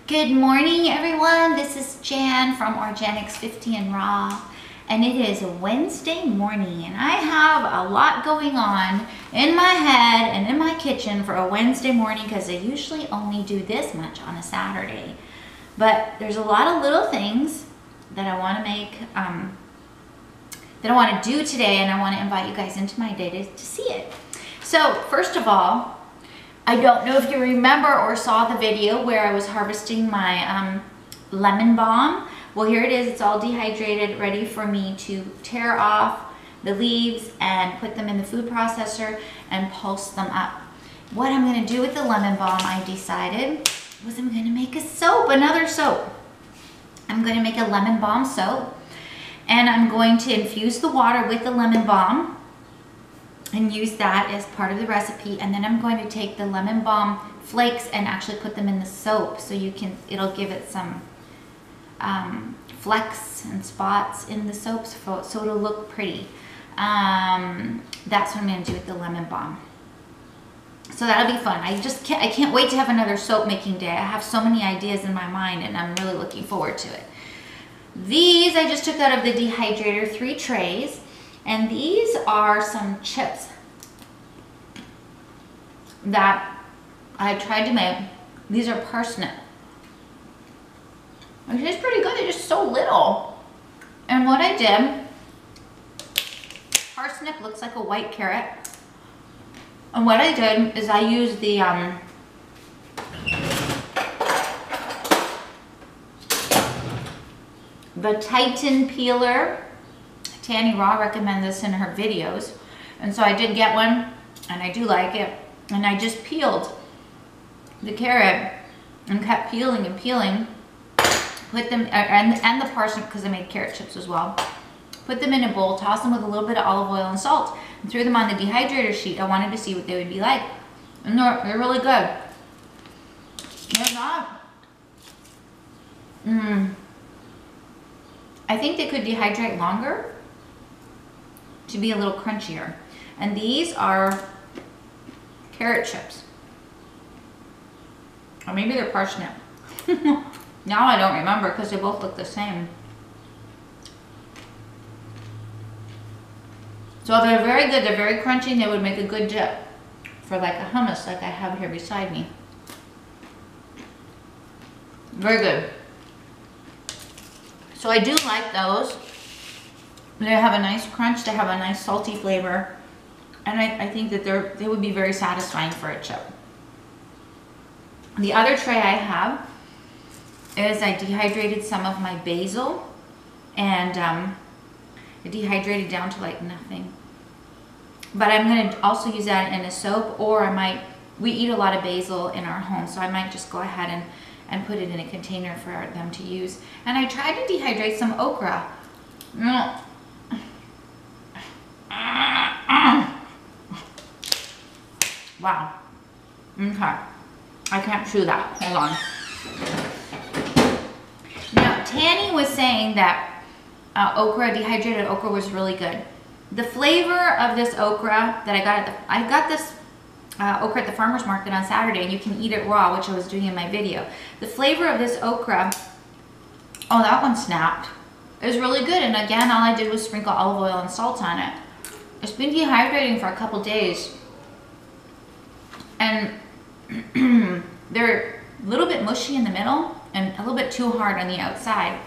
Good morning, everyone. This is Jan from orJANics 50nRaw, and it is a Wednesday morning, and I have a lot going on in my head and in my kitchen for a Wednesday morning because I usually only do this much on a Saturday. But there's a lot of little things that I want to make, that I want to do today, and I want to invite you guys into my day to see it. So first of all, I don't know if you remember or saw the video where I was harvesting my lemon balm. Well, here it is. It's all dehydrated, ready for me to tear off the leaves and put them in the food processor and pulse them up. What I'm going to do with the lemon balm, I decided, was I'm going to make a soap, another soap. I'm going to make a lemon balm soap, and I'm going to infuse the water with the lemon balm and use that as part of the recipe. And then I'm going to take the lemon balm flakes and actually put them in the soap so it'll give it some flecks and spots in the soap so it'll look pretty. That's what I'm going to do with the lemon balm. So that'll be fun. I can't wait to have another soap making day. I have so many ideas in my mind and I'm really looking forward to it. These I just took out of the dehydrator, 3 trays. And these are some chips that I tried to make. These are parsnip. It tastes pretty good, they're just so little. And what I did, parsnip looks like a white carrot. And what I did is I used the Titan peeler. Tanny Raw recommends this in her videos, and so I did get one, and I do like it. And I just peeled the carrot and kept peeling and peeling. Put them and the parsnip, because I made carrot chips as well. Put them in a bowl, toss them with a little bit of olive oil and salt, and threw them on the dehydrator sheet. I wanted to see what they would be like, and they're really good. They're not. I think they could dehydrate longer to be a little crunchier. And these are carrot chips. Or maybe they're parsnip. Now I don't remember because they both look the same. So they're very good, they're very crunchy, and they would make a good dip for like a hummus like I have here beside me. Very good. So I do like those. They have a nice crunch, they have a nice salty flavor, and I think that they would be very satisfying for a chip. The other tray I have is I dehydrated some of my basil, and it dehydrated down to like nothing. But I'm going to also use that in a soap, or we eat a lot of basil in our home, so I might just go ahead and put it in a container for them to use. And I tried to dehydrate some okra. Wow. Okay. I can't chew that. Hold on. Now, Tanny was saying that dehydrated okra was really good. The flavor of this okra that I got this okra at the farmer's market on Saturday, and you can eat it raw, which I was doing in my video. The flavor of this okra, oh, that one snapped. It was really good, and again, all I did was sprinkle olive oil and salt on it. It's been dehydrating for a couple days, and they're a little bit mushy in the middle and a little bit too hard on the outside.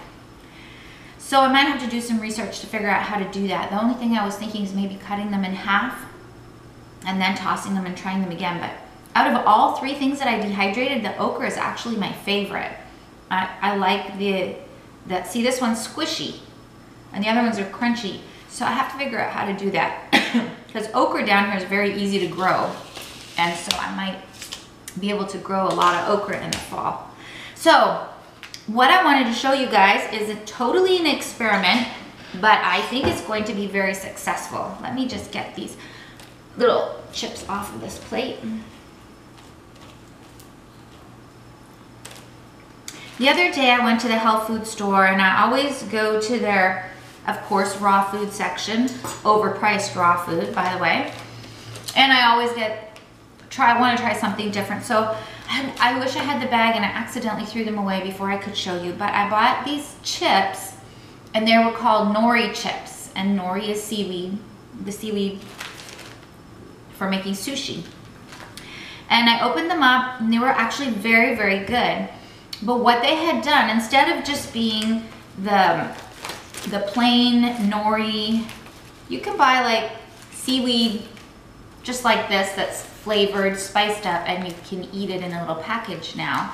So I might have to do some research to figure out how to do that. The only thing I was thinking is maybe cutting them in half and then tossing them and trying them again. But out of all 3 things that I dehydrated, the okra is actually my favorite. I like see, this one's squishy and the other ones are crunchy. So I have to figure out how to do that because okra down here is very easy to grow. And so I might be able to grow a lot of okra in the fall. So what I wanted to show you guys is totally an experiment, but I think it's going to be very successful. Let me just get these little chips off of this plate. The other day I went to the health food store, and I always go to their, of course, raw food section, overpriced raw food, by the way. And I always get want to try something different. So I wish I had the bag and I accidentally threw them away before I could show you, but I bought these chips and they were called Nori chips, and Nori is seaweed, the seaweed for making sushi. And I opened them up and they were actually very, very good. But what they had done, instead of just being the plain Nori, you can buy like seaweed just like this that's flavored, spiced up, and you can eat it in a little package now.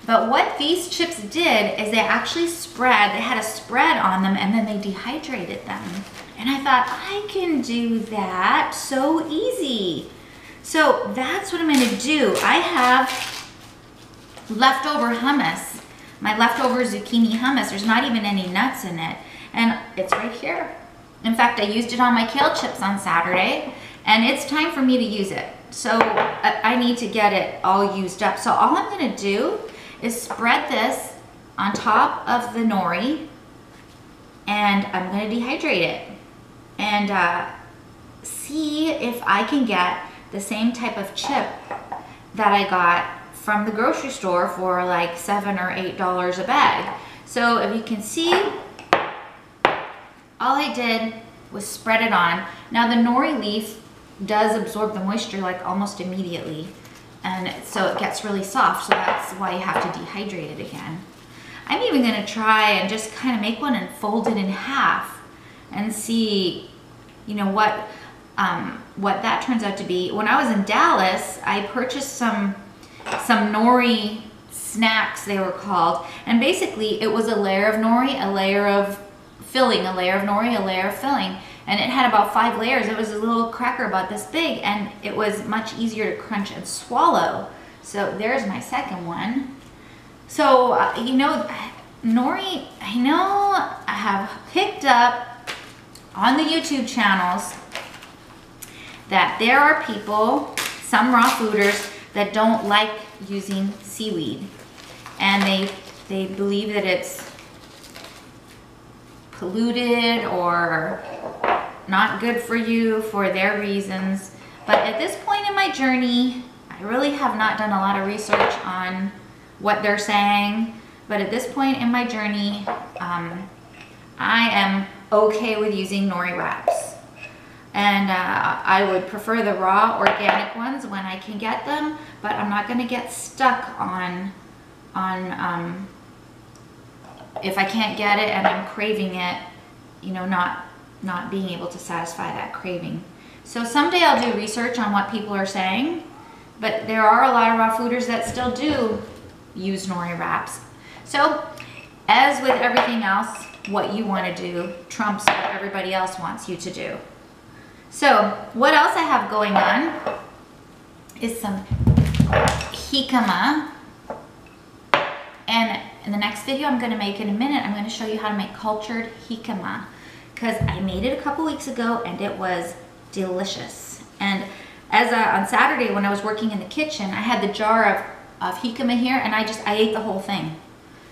But what these chips did is they actually they had a spread on them, and then they dehydrated them. And I thought, I can do that so easy. So that's what I'm gonna do. I have leftover hummus, my leftover zucchini hummus. There's not even any nuts in it, and it's right here. In fact, I used it on my kale chips on Saturday, and it's time for me to use it. So I need to get it all used up. So all I'm gonna do is spread this on top of the nori, and I'm gonna dehydrate it and see if I can get the same type of chip that I got from the grocery store for like $7 or $8 a bag. So if you can see, all I did was spread it on. Now the nori leaf does absorb the moisture like almost immediately, and so it gets really soft, so that's why you have to dehydrate it again. I'm even gonna try and just kind of make one and fold it in half and see, you know, what that turns out to be. When I was in Dallas, I purchased some nori snacks, they were called, and basically it was a layer of nori, a layer of filling, a layer of nori, a layer of filling, and it had about 5 layers. It was a little cracker about this big, and it was much easier to crunch and swallow. So there's my second one. So you know, nori, I know I have picked up on the YouTube channels that there are people, some raw fooders, that don't like using seaweed, and they believe that it's polluted or not good for you for their reasons. But at this point in my journey, I really have not done a lot of research on what they're saying, but at this point in my journey, I am okay with using nori wraps. And I would prefer the raw organic ones when I can get them, but I'm not gonna get stuck on if I can't get it and I'm craving it, you know, not being able to satisfy that craving. So someday I'll do research on what people are saying, but there are a lot of raw fooders that still do use nori wraps. So as with everything else, what you want to do trumps what everybody else wants you to do. So what else I have going on is some jicama, and in the next video I'm going to make in a minute, I'm going to show you how to make cultured jicama, because I made it a couple weeks ago and it was delicious. And as on Saturday when I was working in the kitchen, I had the jar of jicama here, and I ate the whole thing.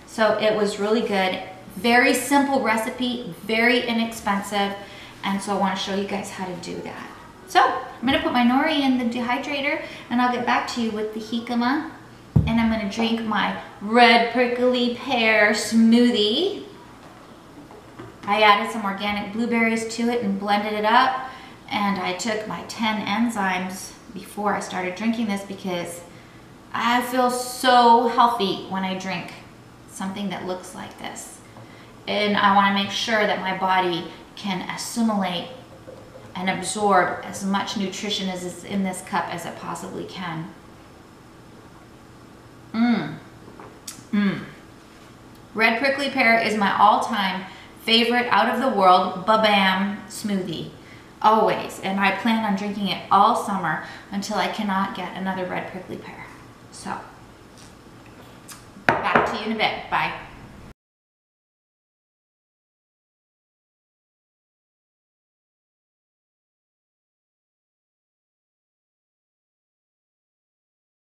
So it was really good. Very simple recipe, very inexpensive, and so I want to show you guys how to do that. So I'm going to put my nori in the dehydrator, and I'll get back to you with the jicama, and I'm going to drink my red prickly pear smoothie. I added some organic blueberries to it and blended it up, and I took my 10 enzymes before I started drinking this because I feel so healthy when I drink something that looks like this. And I want to make sure that my body can assimilate and absorb as much nutrition as is in this cup as it possibly can. Red prickly pear is my all-time favorite out of the world Bam smoothie, always, and I plan on drinking it all summer until I cannot get another red prickly pear. So back to you in a bit. Bye.